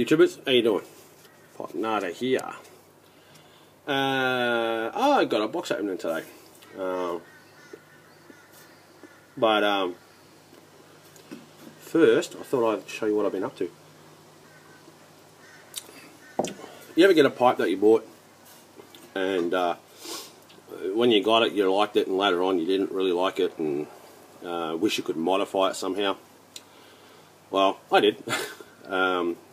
YouTubers, how you doing? Potnada here. I got a box opening today. But first, I thought I'd show you what I've been up to. You ever get a pipe that you bought and when you got it you liked it and later on you didn't really like it and wish you could modify it somehow? Well, I did.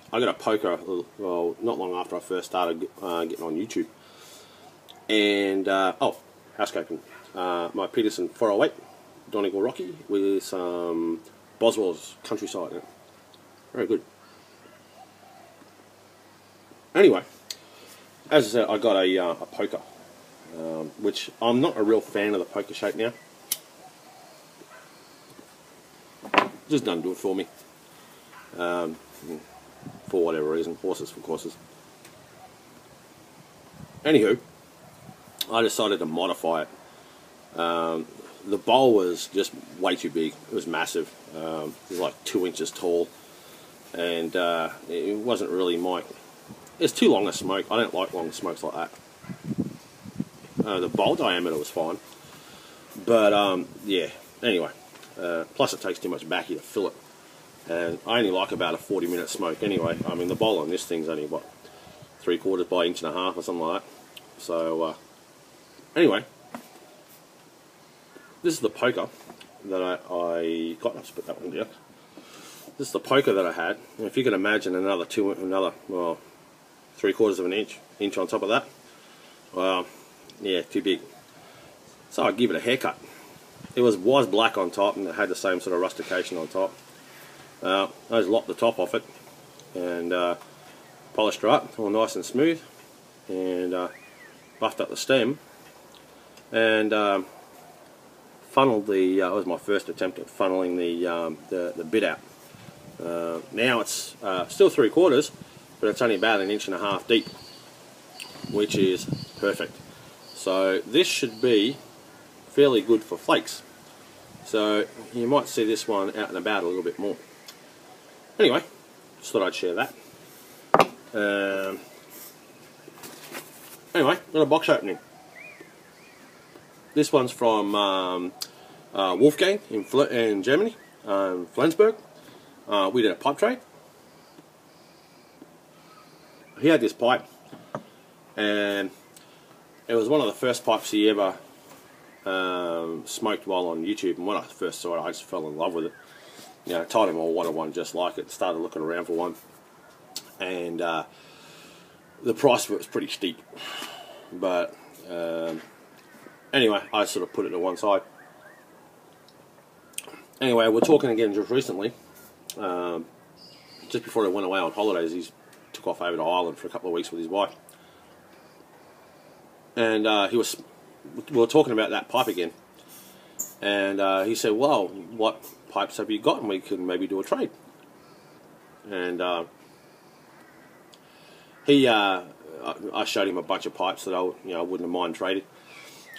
I got a poker, well, not long after I first started getting on YouTube. And, oh, housekeeping. My Peterson 408 Donegal Rocky with some Boswell's Countryside in it. Very good. Anyway, as I said, I got a poker, which I'm not a real fan of the poker shape now. Just doesn't do it for me. For whatever reason, horses for courses. Anywho, I decided to modify it. The bowl was just way too big. It was massive. It was like 2 inches tall, and it wasn't really my. It's too long a smoke. I don't like long smokes like that. The bowl diameter was fine, but yeah. Anyway, plus it takes too much backy to fill it, and I only like about a 40-minute smoke anyway. I mean, the bowl on this thing's only what, 3/4 by 1.5 inches or something like that. So anyway, this is the poker that I got. Let's put that one down. This is the poker that I had. And if you can imagine another 3/4 of an inch on top of that. Well, yeah, too big. So I give it a haircut. It was black on top and it had the same sort of rustication on top. I just lopped the top off it and polished her up, all nice and smooth, and buffed up the stem and funneled the. It was my first attempt at funneling the bit out. Now it's still 3/4, but it's only about 1.5 inches deep, which is perfect. So this should be fairly good for flakes. So you might see this one out and about a little bit more. Anyway, just thought I'd share that. Anyway, got a box opening. This one's from Wolfgang in Germany, Flensburg. We did a pipe trade. He had this pipe, and it was one of the first pipes he ever smoked while on YouTube. And when I first saw it, I just fell in love with it. You know, told him I wanted one just like it. Started looking around for one, and the price of it was pretty steep. But anyway, I sort of put it to one side. Anyway, we're talking again just recently. Just before he went away on holidays, he took off over to Ireland for a couple of weeks with his wife, and we were talking about that pipe again, and he said, "Well, what pipes have you got, and we can maybe do a trade." And I showed him a bunch of pipes that I wouldn't mind trading.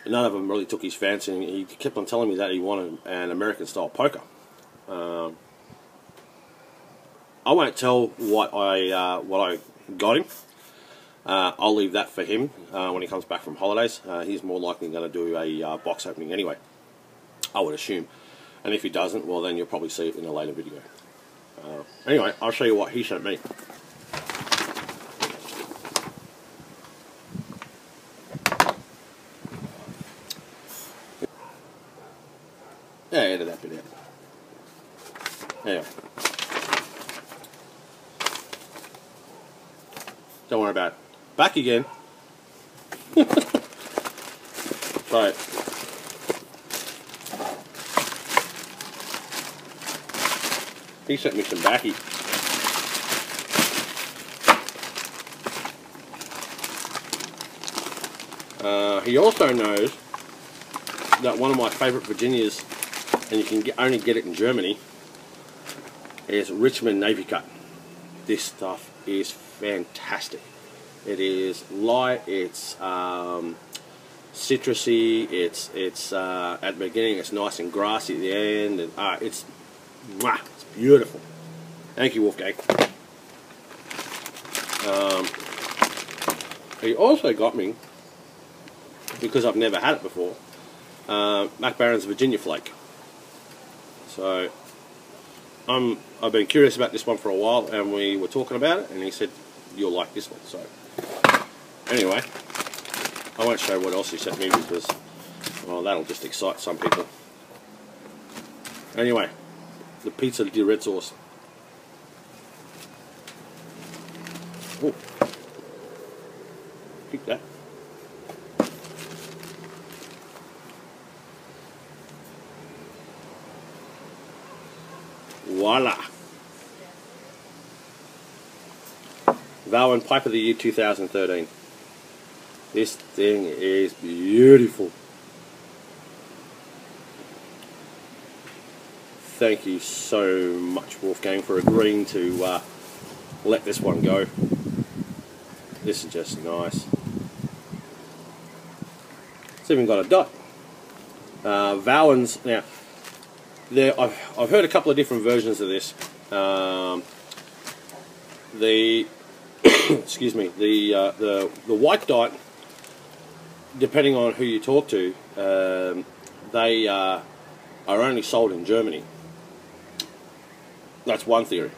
None of them really took his fancy, and he kept on telling me that he wanted an American style poker. I won't tell what I got him. I'll leave that for him when he comes back from holidays. He's more likely going to do a box opening anyway, I would assume. And if he doesn't, well then you'll probably see it in a later video. Anyway, I'll show you what he sent me. Yeah, edit that bit out. Anyway. Don't worry about it. Back again. Right. He sent me some backy. He also knows that one of my favourite Virginias, and you can only get it in Germany, is Richmond Navy Cut. This stuff is fantastic. It is light, it's citrusy, it's at the beginning it's nice and grassy at the end, and it's beautiful. Thank you, Wolfgang. He also got me, because I've never had it before, Mac Baron's Virginia Flake. So I've been curious about this one for a while, and we were talking about it, and he said you'll like this one. So anyway, I won't show what else he sent me because, well, that'll just excite some people. Anyway, the pizza di red sauce. Oh, keep that. Voila! Valwyn Pipe of the Year 2013. This thing is beautiful. Thank you so much, Wolfgang, for agreeing to let this one go. This is just nice. It's even got a dot. Valwyn's, now, I've heard a couple of different versions of this. Excuse me, the white dot, depending on who you talk to, they are only sold in Germany. That's one theory.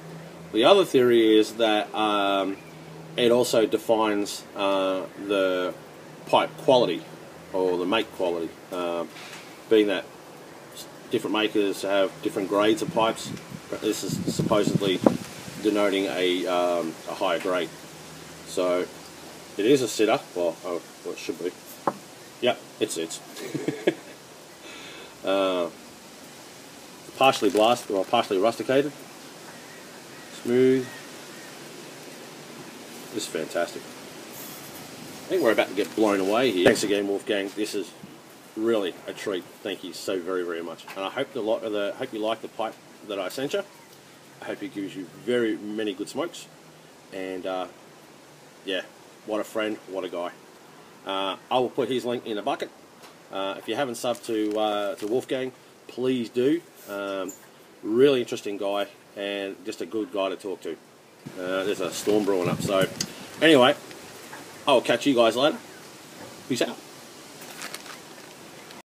The other theory is that it also defines the pipe quality, or the make quality, being that different makers have different grades of pipes. This is supposedly denoting a higher grade. So it is a sitter. Well, it should be. Yep, it sits. Partially blasted, or partially rusticated. Smooth. This is fantastic. I think we're about to get blown away here. Thanks again, Wolfgang. This is really a treat. Thank you so very, very much. And I hope hope you like the pipe that I sent you. I hope it gives you very many good smokes. And yeah, what a friend, what a guy. I will put his link in a bucket. If you haven't subbed to Wolfgang, please do. Really interesting guy, and just a good guy to talk to. There's a storm brewing up. So anyway, I'll catch you guys later. Peace out.